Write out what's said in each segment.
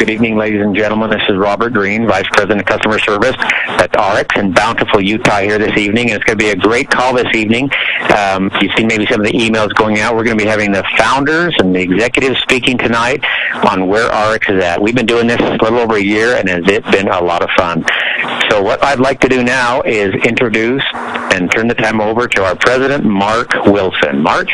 Good evening, ladies and gentlemen. This is Robert Green, Vice President of Customer Service at Ariix in Bountiful, Utah here this evening. And it's going to be a great call this evening. You've seen maybe some of the emails going out. We're going to be having the founders and the executives speaking tonight on where Ariix is at. We've been doing this a little over a year, and it's been a lot of fun. So what I'd like to do now is introduce and turn the time over to our president, Mark Wilson. Mark?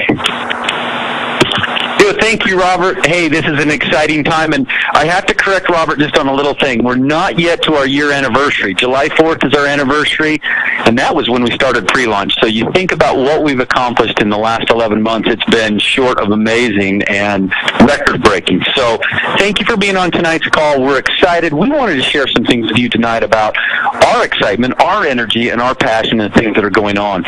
Thank you, Robert. Hey, this is an exciting time, and I have to correct Robert just on a little thing. We're not yet to our year anniversary. July 4th is our anniversary, and that was when we started pre-launch. So you think about what we've accomplished in the last 11 months. It's been short of amazing and record-breaking. So thank you for being on tonight's call. We're excited. We wanted to share some things with you tonight about our excitement, our energy, and our passion and things that are going on.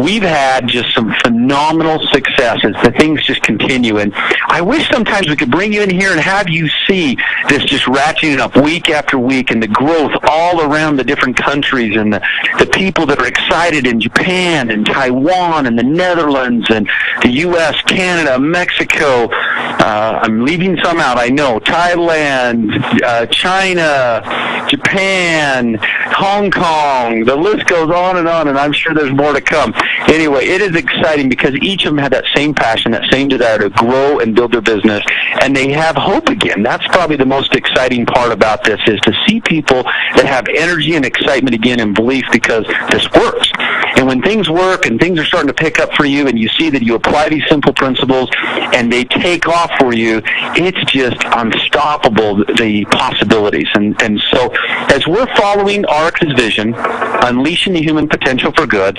We've had just some phenomenal successes. The things just continue, and I wish sometimes we could bring you in here and have you see this just ratcheting up week after week, and the growth all around the different countries, and the people that are excited in Japan and Taiwan and the Netherlands and the U.S., Canada, Mexico. I'm leaving some out, I know. Thailand, China, Japan, Hong Kong. The list goes on, and I'm sure there's more to come. Anyway, it is exciting because each of them had that same passion, that same desire to grow and build their business, and they have hope again. That's probably the most exciting part about this, is to see people that have energy and excitement again and belief, because this works. And when things work and things are starting to pick up for you, and you see that you apply these simple principles and they take off for you, it's just unstoppable, the possibilities. And so as we're following Ariix's vision, unleashing the human potential for good,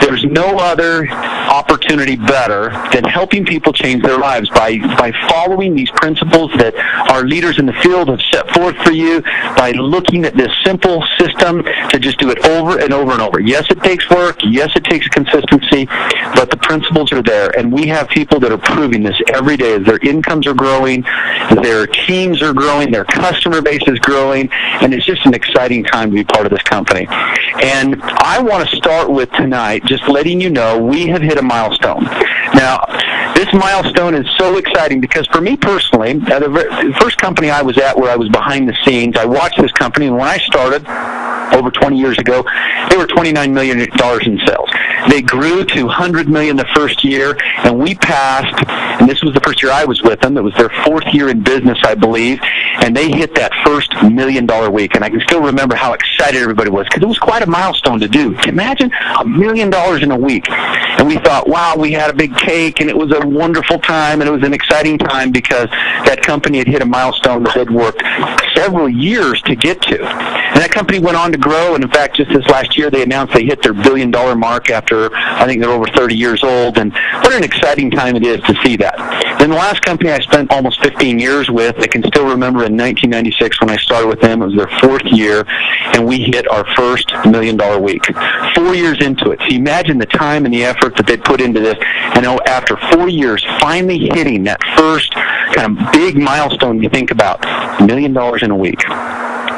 there's no other opportunity better than helping people change their lives by following these principles that our leaders in the field have set forth for you, by looking at this simple system to just do it over and over and over. Yes, it takes work. Yes, it takes consistency, but the principles are there, and we have people that are proving this every day as their incomes are growing, their teams are growing, their customer base is growing, and it's just an exciting time to be part of this company. And I want to start with tonight just letting you know we have hit a milestone. Now, this milestone is so exciting because for me personally, the first company I was at where I was behind the scenes, I watched this company, and when I started over 20 years ago, they were $29 million in sales. They grew to $100 million the first year, and we passed, and this was the first year I was with them. It was their fourth year in business, I believe, and they hit that first $1 million week. And I can still remember how excited everybody was, because it was quite a milestone to do. Imagine $1 million in a week. And we thought, wow, we had a big cake, and it was a wonderful time, and it was an exciting time because that company had hit a milestone that they'd worked several years to get to. And that company went on to grow, and in fact, just this last year, they announced they hit their $1 billion mark after, I think they're over 30 years old, and what an exciting time it is to see that. Then the last company I spent almost 15 years with, I can still remember in 1996 when I started with them, it was their fourth year, and we hit our first $1 million week. 4 years into it. So imagine the time and the effort that they put into this, and after 4 years, finally hitting that first kind of big milestone you think about, $1 million in a week.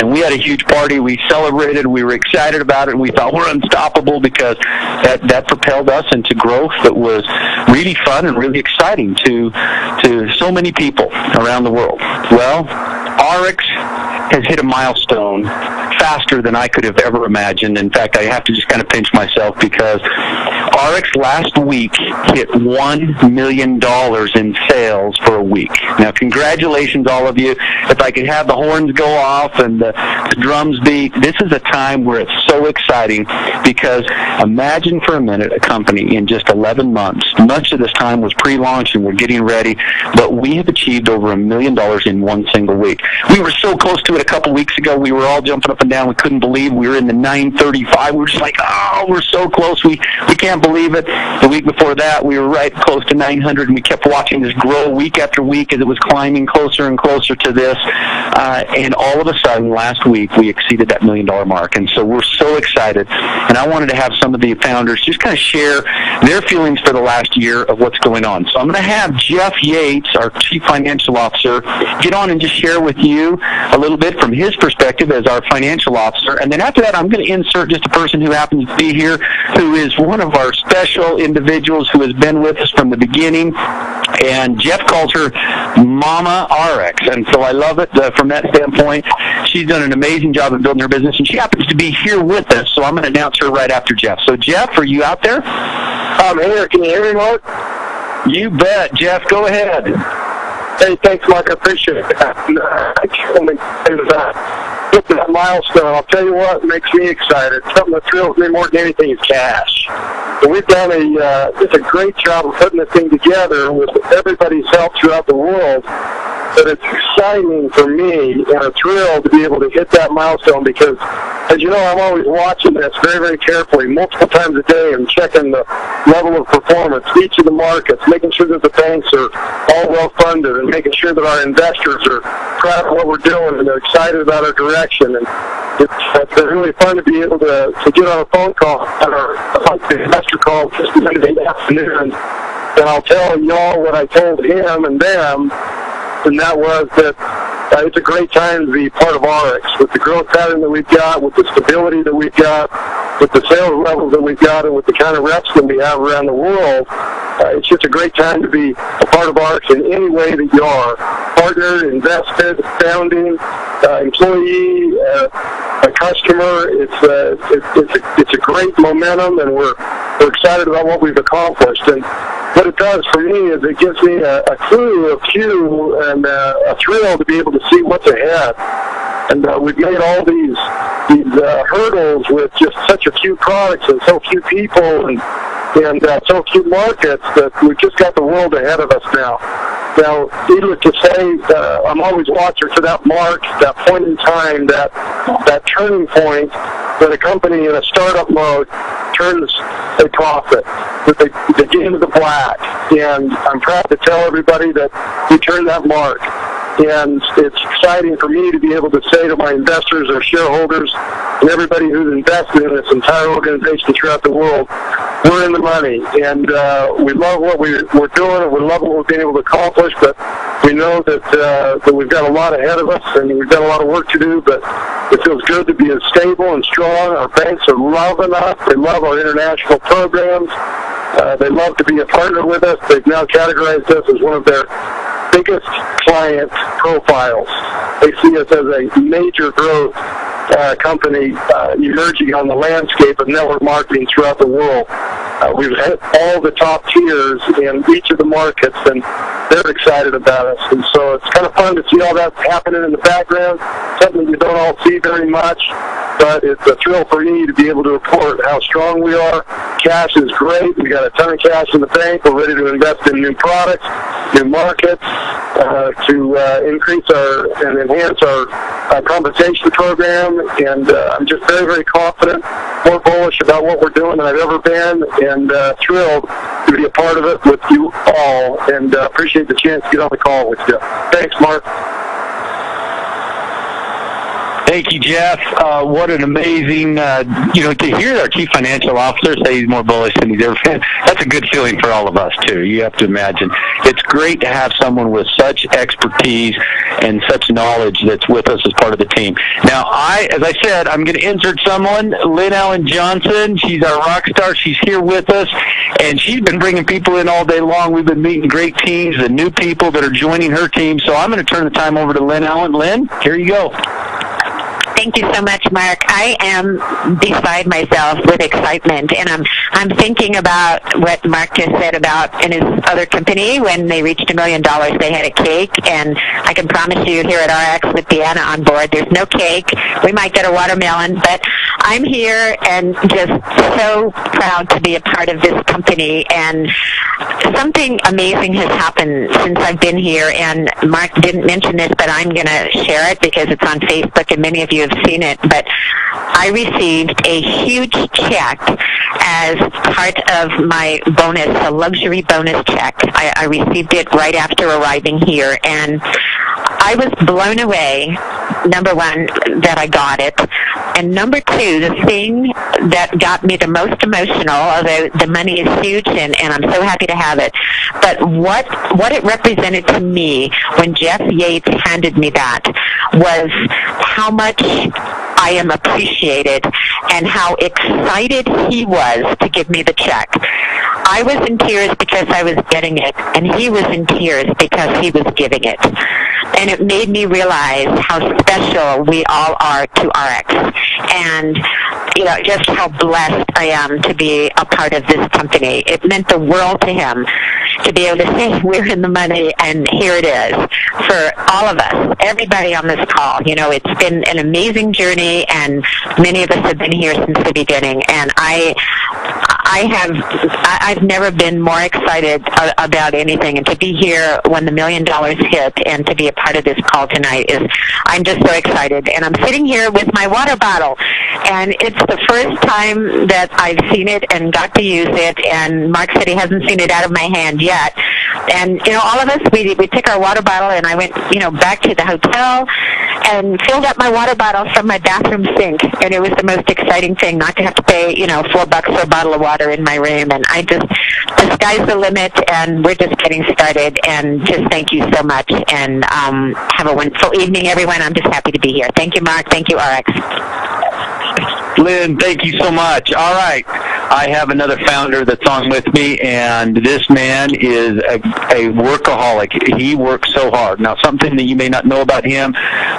And we had a huge party. We celebrated. We were excited about it. And we thought we're unstoppable because that propelled us into growth that was really fun and really exciting to so many people around the world. Well, Ariix has hit a milestone faster than I could have ever imagined. In fact, I have to just kind of pinch myself because Ariix last week hit $1 million in sales for a week. Now, congratulations, all of you. If I could have the horns go off and the drums beat, this is a time where it's so exciting because imagine for a minute a company in just 11 months. Much of this time was pre-launch and we're getting ready, but we have achieved over $1 million in one single week. We were so close to it a couple weeks ago. We were all jumping up and down. We couldn't believe we were in the 935. We were just like, oh, we're so close. We can't believe it. The week before that, we were right close to 900, and we kept watching this grow week after week as it was climbing closer and closer to this. And all of a sudden, last week, we exceeded that $1 million mark. And so we're so excited. And I wanted to have some of the founders just kind of share their feelings for the last year of what's going on. So I'm going to have Jeff Yates, our Chief Financial Officer, get on and just share with you a little bit from his perspective as our financial officer. And then after that, I'm going to insert just a person who happens to be here, who is one of our special individuals who has been with us from the beginning. And Jeff calls her Mama Ariix, and so I love it from that standpoint. She's done an amazing job of building her business, and she happens to be here with us, so I'm going to announce her right after Jeff. So, Jeff, are you out there? I'm here. Can you hear me, Mark? You bet. Jeff, go ahead. Hey, thanks, Mark. I appreciate it. That milestone, I'll tell you what makes me excited. Something that thrills me more than anything is cash. So we've done just a great job of putting this thing together with everybody's help throughout the world. But it's exciting for me and a thrill to be able to hit that milestone because, as you know, I'm always watching this very, very carefully, multiple times a day, and checking the level of performance, each of the markets, making sure that the banks are all well-funded, and making sure that our investors are proud of what we're doing and they're excited about our direction. And it's been really fun to be able to get on a phone call, on our investor call just in the afternoon, and I'll tell y'all what I told him and them. And that was that it's a great time to be part of Ariix with the growth pattern that we've got, with the stability that we've got, with the sales levels that we've got, and with the kind of reps that we have around the world. It's just a great time to be a part of Ariix in any way that you are. Partner, invested, founding, employee, a customer. It's a great momentum, and we're excited about what we've accomplished. And what it does for me is it gives me a clue, a cue, and a thrill to be able to see what's ahead. And we've made all these hurdles with just such a few products and so few people and so few markets that we've just got the world ahead of us now. Now, needless to say, I'm always watching for that mark, that point in time, that turning point when a company in a startup mode turns a profit, that they get into the black. And I'm proud to tell everybody that we turned that mark. And it's exciting for me to be able to say to my investors or shareholders and everybody who's invested in this entire organization throughout the world, we're in the money. And we love what we're doing, and we love what we've been able to accomplish, but we know that we've got a lot ahead of us, and we've got a lot of work to do, but it feels good to be as stable and strong. Our banks are loving us. They love our international programs. They love to be a partner with us. They've now categorized us as one of their biggest client profiles. They see us as a major growth company emerging on the landscape of network marketing throughout the world. We've hit all the top tiers in each of the markets, and they're excited about us. And so it's kind of fun to see all that happening in the background, something you don't all see very much, but it's a thrill for me to be able to report how strong we are. Cash is great. We got a ton of cash in the bank. We're ready to invest in new products, new markets, to increase and enhance our compensation program. And I'm just very, very confident, more bullish about what we're doing than I've ever been, and thrilled to be a part of it with you all, and appreciate the chance to get on the call with you. Thanks, Mark. Thank you, Jeff. What an amazing, to hear our Chief Financial Officer say he's more bullish than he's ever been, that's a good feeling for all of us, too. You have to imagine. It's great to have someone with such expertise and such knowledge that's with us as part of the team. Now, as I said, I'm going to insert someone, Lynn Allen Johnson. She's our rock star. She's here with us, and she's been bringing people in all day long. We've been meeting great teams and new people that are joining her team. So I'm going to turn the time over to Lynn Allen. Lynn, here you go. Thank you so much, Mark. I am beside myself with excitement, and I'm thinking about what Mark just said about in his other company. When they reached $1 million, they had a cake, and I can promise you here at Ariix with Deanna on board, there's no cake. We might get a watermelon, but I'm here and just so proud to be a part of this company. And something amazing has happened since I've been here, and Mark didn't mention this, but I'm going to share it because it's on Facebook and many of you have seen it. But I received a huge check as part of my bonus, a luxury bonus check. I received it right after arriving here, and I was blown away, number one, that I got it, and number two, the thing that got me the most emotional, although the money is huge and I'm so happy to have it, but what it represented to me when Jeff Yates handed me that was how much I am appreciated and how excited he was to give me the check. I was in tears because I was getting it, and he was in tears because he was giving it. And it made me realize how special we all are to Ariix, and just how blessed I am to be a part of this company. It meant the world to him to be able to say, we're in the money, and here it is for all of us, everybody on this call. It's been an amazing journey, and many of us have been here since the beginning, and I've never been more excited about anything, and to be here when the $1 million hit and to be a part of this call tonight I'm just so excited. And I'm sitting here with my water bottle, and it's the first time that I've seen it and got to use it, and Mark said he hasn't seen it out of my hand yet. And, all of us, we took our water bottle, and I went, back to the hotel and filled up my water bottle from my bathroom sink, and it was the most exciting thing not to have to pay, $4 for a bottle of water in my room. And the sky's the limit, and we're just getting started, and just thank you so much, and have a wonderful evening, everyone. I'm just happy to be here. Thank you, Mark. Thank you, Ariix. Lynn, thank you so much. All right. I have another founder that's on with me, and this man is a workaholic. He works so hard. Now, something that you may not know about him,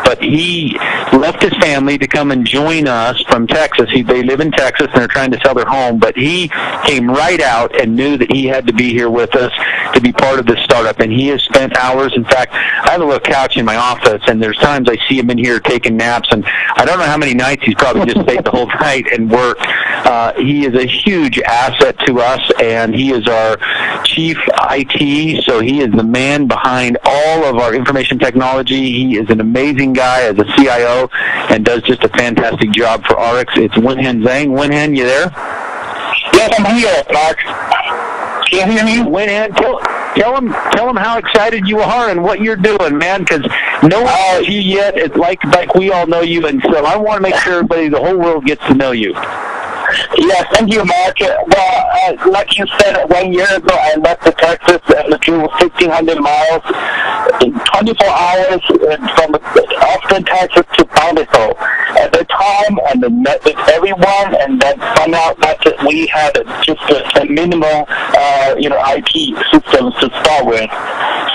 but he left his family to come and join us from Texas. They live in Texas, and they're trying to sell their home, but he came right out and knew that he had to be here with us to be part of this startup, and he has spent hours. In fact, I have a little couch in my office, and there's times I see him in here taking naps, and I don't know how many nights he's probably just stayed the whole night and worked. He is a huge asset to us, and he is our chief IT, so he is the man behind all of our information technology. He is an amazing guy as a CIO and does just a fantastic job for Ariix. It's Wenhen Zhang. Wenhen, you there? Yes, I'm here, Mark. Can you hear me? Wenhen, tell him how excited you are and what you're doing, man, because no one knows you yet. It's like we all know you, and so I want to make sure everybody, the whole world, gets to know you. Yes, thank you, Mark. Well, like you said, 1 year ago, I left Texas and drove 1,500 miles in 24 hours from Austin, Texas to Bountiful. At the time, and met with everyone, and then found out that we had just a minimal, IT systems to start with.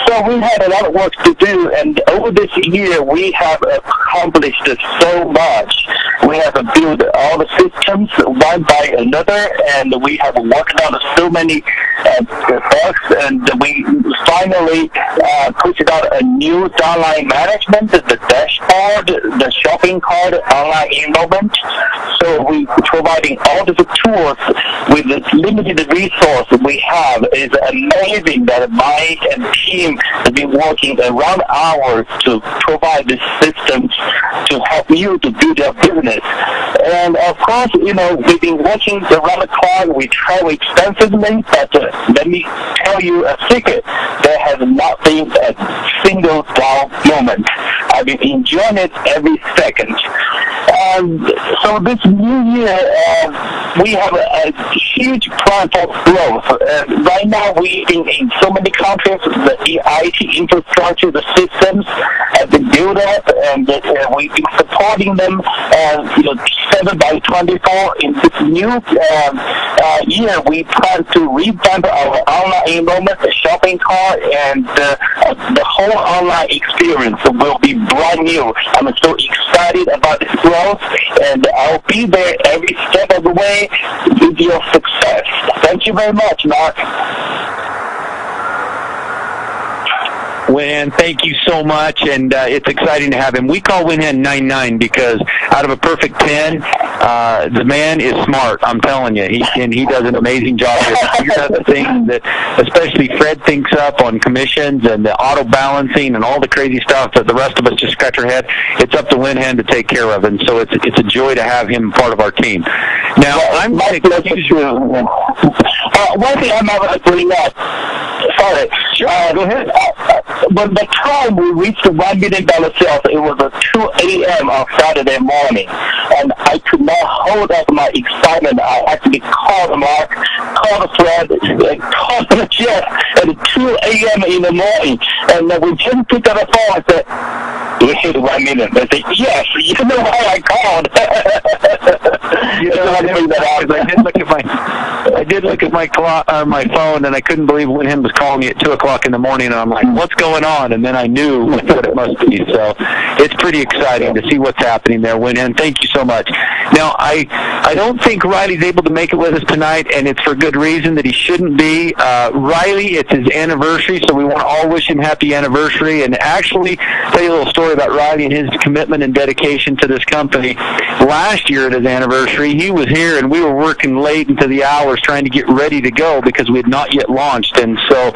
So we had a lot of work to do, and over this year, we have accomplished so much. We have built all the systems one by another, and we have worked on so many bugs, and we finally put out a new online management, the dashboard, the shopping cart, online enrollment. So we providing all the tools with the limited resource we have. Is amazing that my and team have been working around hours to provide these systems to help you to build your business. And of course, we've been working around the clock. We travel extensively, but let me tell you a secret. There has not been a single dull moment. I've been enjoying it every second. So this new year, we have a huge plan for growth. Right now, we've been in so many countries. The IT infrastructure, the systems have been built up, and we've been supporting them 7 by 24. In this new year, we plan to revamp our online enrollment, the shopping cart, and the whole online experience will be brand new. I'm so excited about this growth, and I'll be there every step of the way with your success. Thank you very much, Mark. Wenhen, thank you so much, and it's exciting to have him. We call Wenhen 99 because out of a perfect 10, the man is smart. I'm telling you, he does an amazing job. He does the things that, especially Fred thinks up on commissions and the auto balancing and all the crazy stuff that the rest of us just scratch our head. It's up to Wenhen to take care of, and so it's a joy to have him part of our team. Now, I'm going to excuse you. One thing I'm going to bring up. Sorry. Sure, go ahead. But the time we reached the $1 million sales, it was at 2 a.m. on Saturday morning, and I could not hold up my excitement. I actually called Mark, called Fred, called Jeff at 2 a.m. in the morning, and we just picked up the phone and said, listen to my minute. I say, yes, you know why I called. I did look at my clock, my phone, and I couldn't believe Winham was calling me at 2:00 in the morning, and I'm like, what's going on? And then I knew what it must be. So it's pretty exciting to see what's happening there, Winham. Thank you so much. Now, I don't think Riley's able to make it with us tonight, and it's for good reason that he shouldn't be. Riley, it's his anniversary, so we want to all wish him happy anniversary, and actually tell you a little story about Riley and his commitment and dedication to this company. Last year at his anniversary, he was here, and we were working late into the hours trying to get ready to go because we had not yet launched, and so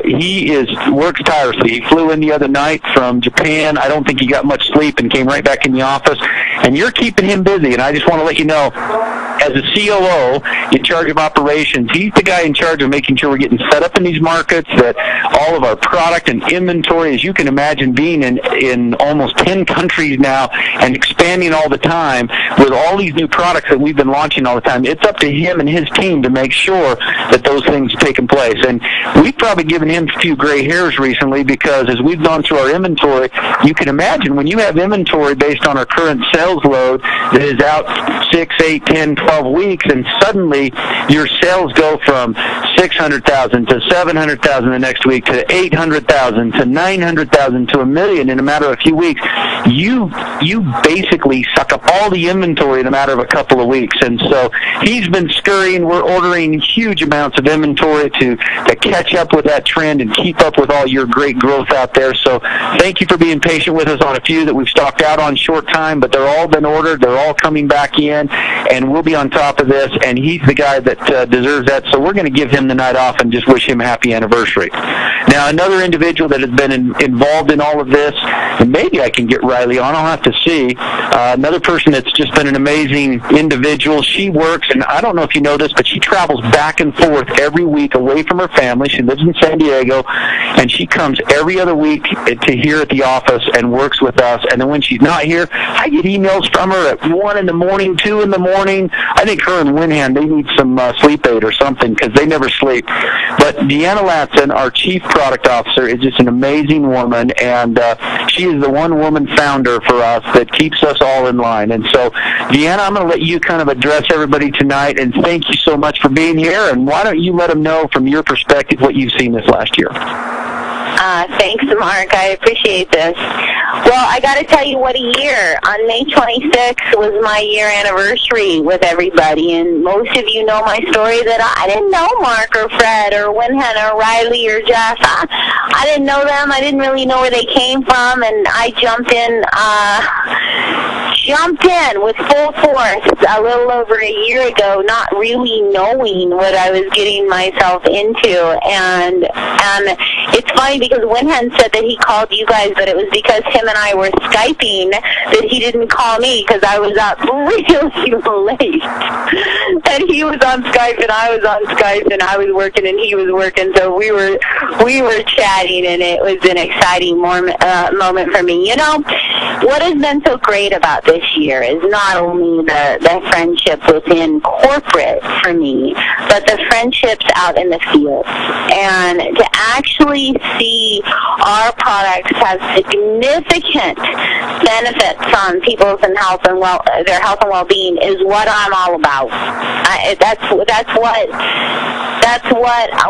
he works tirelessly. He flew in the other night from Japan. I don't think he got much sleep and came right back in the office, and you're keeping him busy, and I just want to let you know, as a COO in charge of operations, he's the guy in charge of making sure we're getting set up in these markets, that all of our product and inventory, as you can imagine, being in almost 10 countries now and expanding all the time with all these new products that we've been launching all the time. It's up to him and his team to make sure that those things are taking place. And we've probably given him a few gray hairs recently because as we've gone through our inventory, you can imagine when you have inventory based on our current sales load that is out 6, 8, 10, 12 weeks, and suddenly your sales go from 600,000 to 700,000 the next week to 800,000 to 900,000 to $1 million in a matter of a few weeks. You basically suck up all the inventory in a matter of a couple of weeks, and so he's been scurrying. We're ordering huge amounts of inventory to catch up with that trend and keep up with all your great growth out there. So thank you for being patient with us on a few that we've stocked out on short time, but they're all been ordered. They're all coming back in, and we'll be on top of this, and he's the guy that deserves that, so we're going to give him the night off and just wish him a happy anniversary. Now, another individual that has been involved in all of this, and maybe I can get Riley on, I'll have to see, another person that's just been an amazing individual. She works, and I don't know if you know this, but she travels back and forth every week away from her family. She lives in San Diego, and she comes every other week to here at the office and works with us, and then when she's not here, I get emails from her at 1 in the morning, 2 in the morning. I think her and Winham, they need some sleep aid or something because they never sleep. But Deanna Latson, our Chief Product Officer, is just an amazing woman, and she is the one-woman founder for us that keeps us all in line. And so, Deanna, I'm going to let you kind of address everybody tonight, and thank you so much for being here, and why don't you let them know from your perspective what you've seen this last year. Thanks, Mark. I appreciate this. Well, I got to tell you what a year. On May 26th was my year anniversary with everybody, and most of you know my story that I didn't know Mark or Fred or Winham or Riley or Jeff. I didn't know them. I didn't really know where they came from, and I jumped in with full force a little over a year ago, not really knowing what I was getting myself into. And it's funny because Winham said that he called you guys, but it was because him and I were Skyping that he didn't call me because I was up really late. And he was on Skype and I was on Skype, and I was working and he was working, so we were chatting, and it was an exciting moment for me. You know, what has been so great about this year is not only the friendship within corporate for me, but the friendships out in the field. And to actually see our products have significant benefits on people's health and their health and well-being is what I'm all about. That's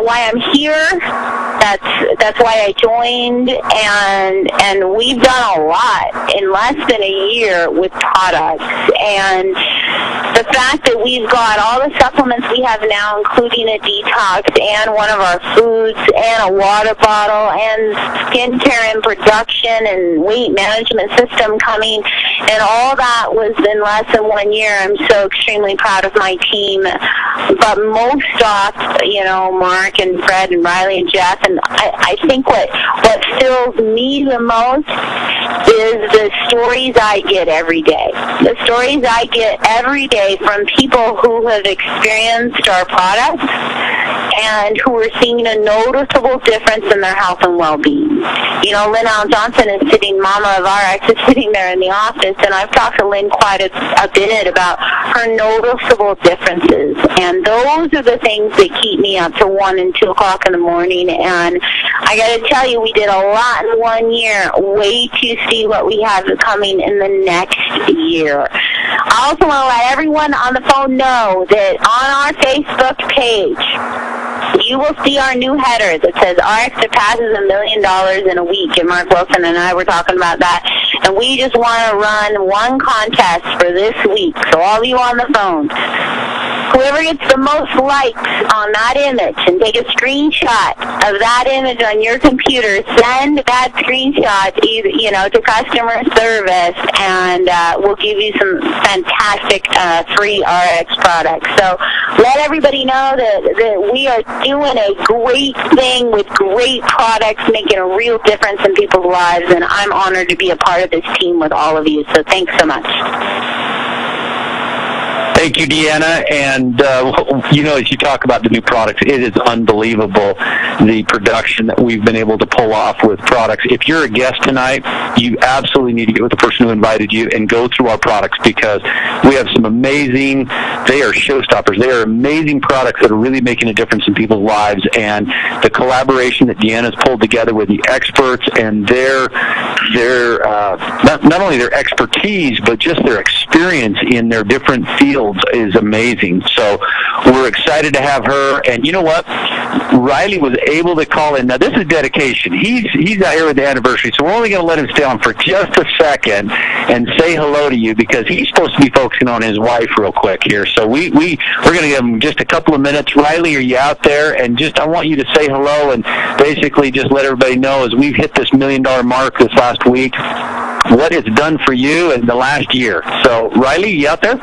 why I'm here. That's why I joined, and we've done a lot in less than a year with products. And the fact that we've got all the supplements we have now, including a detox and one of our foods and a water bottle and skincare and production and weight management system coming, and all that was in less than 1 year. I'm so extremely proud of my team. But most off, you know, Mark and Fred and Riley and Jeff, and I think what fills me the most is the stories I get every day. The stories I get every day from people who have experienced our products and who are seeing a noticeable difference in their health and well-being. Lynn Allen Johnson is sitting, Mama of Ariix is sitting there in the office, and I've talked to Lynn quite a bit about her noticeable differences, and those are the things that keep me up to 1 and 2 o'clock in the morning. And I got to tell you, we did a lot in 1 year. Wait to see what we have coming in the next year. I also want to let everyone on the phone know that on our Facebook page, you will see our new header that says Ariix surpasses $1 million in a week, and Mark Wilson and I were talking about that. And we just want to run one contest for this week. So all of you on the phone, whoever gets the most likes on that image and take a screenshot of that image on your computer, send that screenshot to customer service, and we'll give you some fantastic free Ariix products. So let everybody know that we are doing a great thing with great products, making a real difference in people's lives, and I'm honored to be a part of this team with all of you. So thanks so much. Thank you, Deanna. And, as you talk about the new products, it is unbelievable, the production that we've been able to pull off with products. If you're a guest tonight, you absolutely need to get with the person who invited you and go through our products, because we have some amazing, they are showstoppers. They are amazing products that are really making a difference in people's lives. And the collaboration that Deanna's pulled together with the experts and their not only their expertise, but just their experience in their different fields is amazing. So we're excited to have her. And you know what? Riley was able to call in. Now, this is dedication. He's out here with the anniversary, so we're only going to let him stay on for just a second and say hello to you, because he's supposed to be focusing on his wife real quick here. So we're going to give him just a couple of minutes. Riley, are you out there? And I want you to say hello and basically just let everybody know, as we've hit this $1 million mark this last week, what it's done for you in the last year. So, Riley, you out there?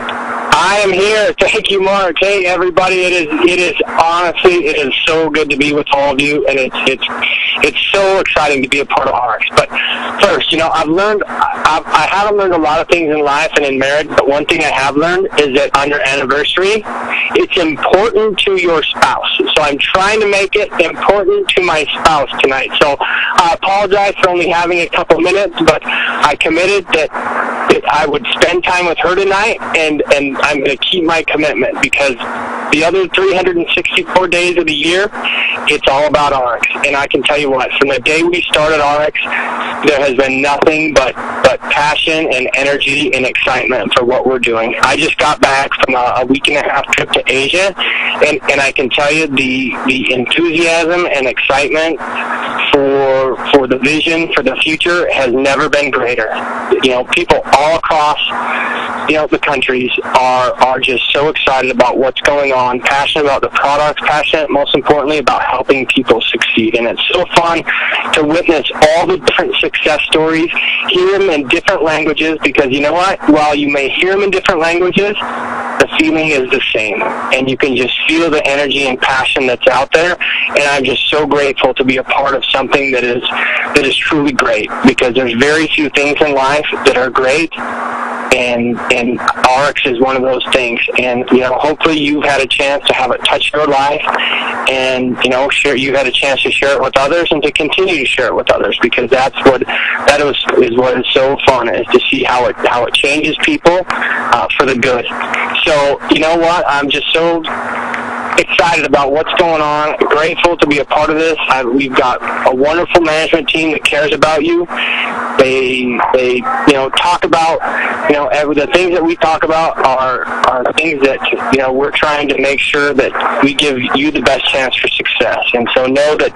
I am here. Thank you, Mark. Hey, everybody. It is honestly, it is so good to be with all of you, and it's so exciting to be a part of Ariix. But first, I haven't learned a lot of things in life and in marriage, but one thing I have learned is that on your anniversary, it's important to your spouse. So I'm trying to make it important to my spouse tonight. So I apologize for only having a couple minutes, but I committed that I would spend time with her tonight, and I'm going to keep my commitment, because the other 364 days of the year, it's all about Ariix. And I can tell you what, from the day we started Ariix, there has been nothing but passion and energy and excitement for what we're doing. I just got back from a week-and-a-half trip to Asia, and I can tell you the enthusiasm and excitement for the vision for the future has never been greater. People all across the countries are just so excited about what's going on, passionate about the products, passionate, most importantly, about helping people succeed. And it's so fun to witness all the different success stories, hear them in different languages, because you know what? While you may hear them in different languages, the feeling is the same, and you can just feel the energy and passion that's out there. And I'm just so grateful to be a part of something that is truly great, because there's very few things in life that are great, and Ariix is one of those things. And hopefully you've had a chance to have it touch your life, and you've had a chance to share it with others, and to continue to share it with others, because that is what is so fun, is to see how it changes people for the good. So you know what? I'm just so excited about what's going on. Grateful to be a part of this. We've got a wonderful management team that cares about you. They talk about the things that we talk about are things that we're trying to make sure that we give you the best chance for success. And so know that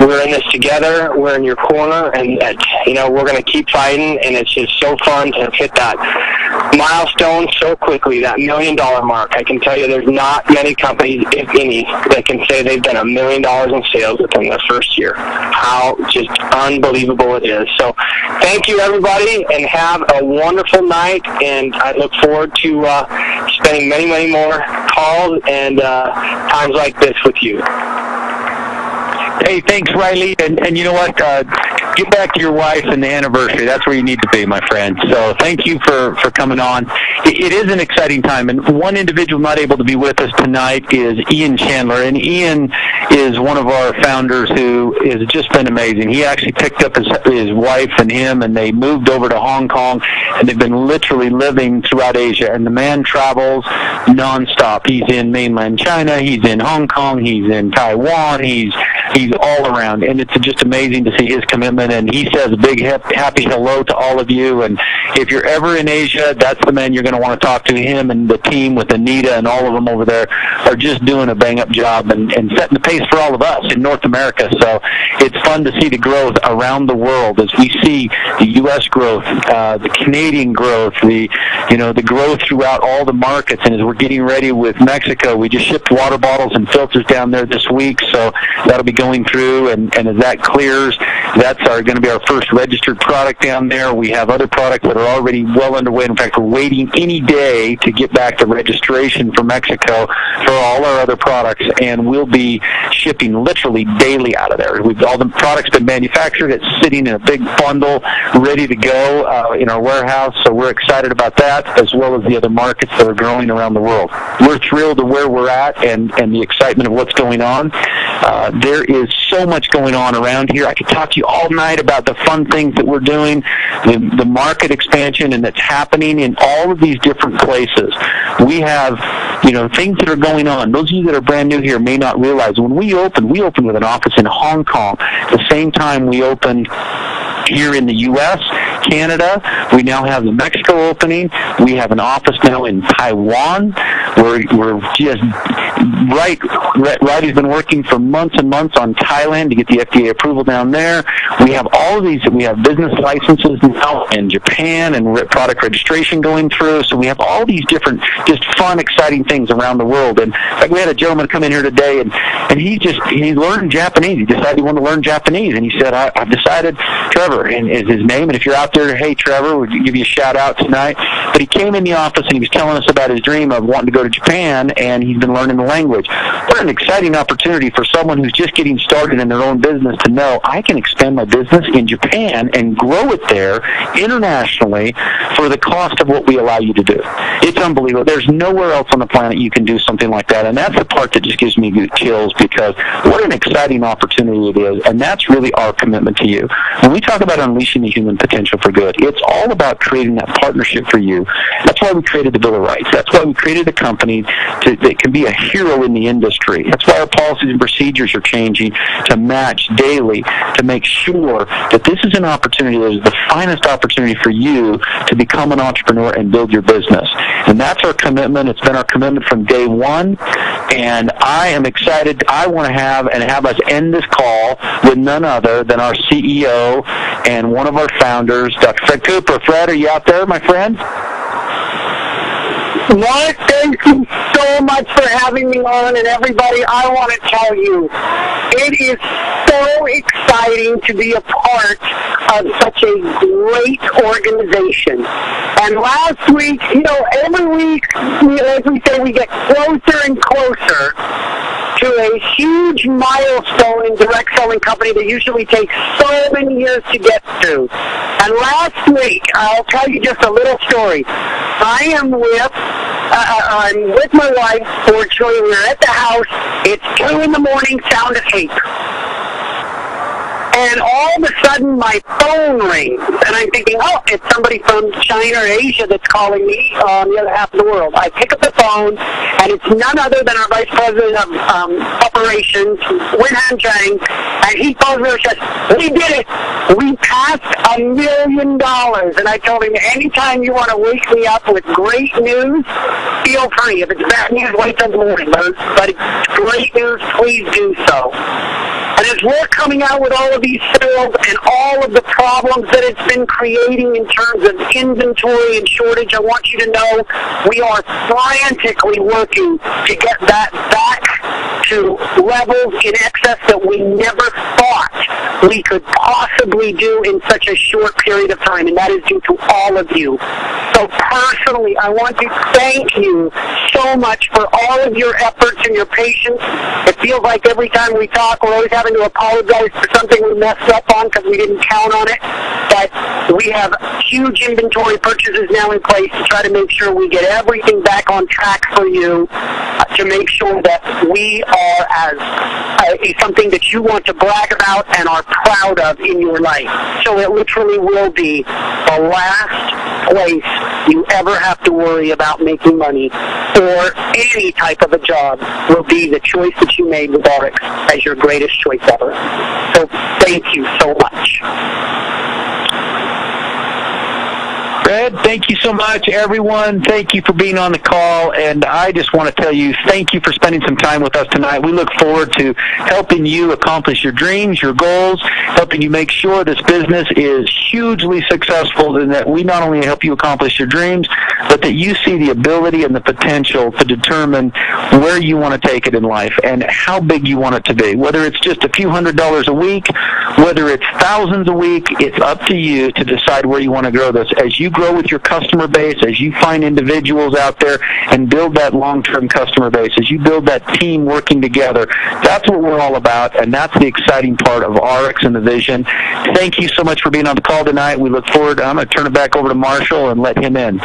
we're in this together. We're in your corner, and that we're going to keep fighting. And it's just so fun to hit that milestone so quickly, that $1 million mark. I can tell you, there's not many companies, if any, that can say they've done $1 million in sales within their first year. How just unbelievable it is. So thank you, everybody, and have a wonderful night. And I look forward to spending many, many more calls and times like this with you. Hey, thanks, Riley. And you know what? get back to your wife and the anniversary. That's where you need to be, my friend. So thank you for coming on. It is an exciting time, and one individual not able to be with us tonight is Ian Chandler, and Ian is one of our founders who has just been amazing. He actually picked up his wife and him, and they moved over to Hong Kong, and they've been literally living throughout Asia, and the man travels nonstop. He's in mainland China, he's in Hong Kong, he's in Taiwan, he's all around, and it's just amazing to see his commitment, and he says a big happy hello to all of you, and if you're ever in Asia, that's the man you're going to want to talk to. Him and the team with Anita and all of them over there are just doing a bang-up job and setting the pace for all of us in North America. So it's fun to see the growth around the world as we see the U.S. growth, the Canadian growth, the growth throughout all the markets. And as we're getting ready with Mexico, we just shipped water bottles and filters down there this week, so that'll be going through. And as that clears, that's going to be our first registered product down there. We have other products that are already well underway. In fact, we're waiting any day to get back to registration for Mexico for all our other products, and we'll be shipping literally daily out of there. All the products been manufactured. It's sitting in a big bundle ready to go in our warehouse, so we're excited about that, as well as the other markets that are growing around the world. We're thrilled to where we're at and the excitement of what's going on. There is so much going on around here. I could talk to you all night about the fun things that we're doing, the market expansion, and that's happening in all of these different places. We have, things that are going on. Those of you that are brand new here may not realize when we opened with an office in Hong Kong. The same time we opened here in the U.S., Canada. We now have the Mexico opening. We have an office now in Taiwan. We're just Roddy's been working for months and months on Thailand to get the FDA approval down there. We have all of these. We have business licenses now in Japan and product registration going through. So we have all these different, just fun, exciting things around the world. And like we had a gentleman come in here today, and he learned Japanese. He decided he wanted to learn Japanese, and he said, I've decided, Trevor is his name, and if you're out there, hey, Trevor, would you give you a shout out tonight? But he came in the office and he was telling us about his dream of wanting to go to Japan, and he's been learning the language. What an exciting opportunity for someone who's just getting started in their own business to know I can expand my business in Japan and grow it there internationally for the cost of what we allow you to do. It's unbelievable. There's nowhere else on the planet you can do something like that, and that's the part that just gives me chills, because what an exciting opportunity it is, and that's really our commitment to you. When we talk about unleashing the human potential for good, it's all about creating that partnership for you. That's why we created the Bill of Rights. That's why we created a company that can be a hero in the industry. That's why our policies and procedures are changing to match daily, to make sure that this is an opportunity that is the finest opportunity for you to become an entrepreneur and build your business. And that's our commitment. It's been our commitment from day one, and I am excited. I want to have us end this call with none other than our CEO and one of our founders, Dr. Fred Cooper. Fred, are you out there, my friend? Mark, thank you so much for having me on, and everybody, I want to tell you, it is so exciting to be a part of such a great organization. And last week, every week, as we say, we get closer and closer to a huge milestone in direct selling company that usually takes so many years to get to. And last week, I'll tell you just a little story. I'm with my wife, fortunately. We're at the house. It's 2 in the morning, sound asleep. And all of a sudden, my phone rings, and I'm thinking, it's somebody from China or Asia that's calling me on the other half of the world. I pick up the phone, and it's none other than our Vice President of Operations, Wen-Han Chang, and he phones me and says, we did it! We passed $1 million! And I told him, anytime you want to wake me up with great news, feel free. If it's bad news, wait till the morning. But if it's great news, please do so. And as we're coming out with all of these sales and all of the problems that it's been creating in terms of inventory and shortage, I want you to know we are frantically working to get that back to levels in excess that we never thought we could possibly do in such a short period of time, and that is due to all of you. So personally, I want to thank you so much for all of your efforts and your patience. It feels like every time we talk, we're always having to apologize for something we messed up on because we didn't count on it. But we have huge inventory purchases now in place to try to make sure we get everything back on track for you, to make sure that we are as something that you want to brag about and are proud of in your life. So it literally will be the last place you ever have to worry about making money or any type of a job will be the choice that you made with Ariix as your greatest choice ever. So thank you so much. Fred, thank you so much, everyone. Thank you for being on the call, and I just want to tell you, thank you for spending some time with us tonight. We look forward to helping you accomplish your dreams, your goals, helping you make sure this business is hugely successful, and that we not only help you accomplish your dreams, but that you see the ability and the potential to determine where you want to take it in life and how big you want it to be. Whether it's just a few $100s a week, whether it's thousands a week, it's up to you to decide where you want to grow this. As you grow with your customer base, as you find individuals out there and build that long-term customer base, as you build that team working together, that's what we're all about, and that's the exciting part of Ariix and the vision. Thank you so much for being on the call tonight. We look forward. I'm going to turn it back over to Marshall and let him in.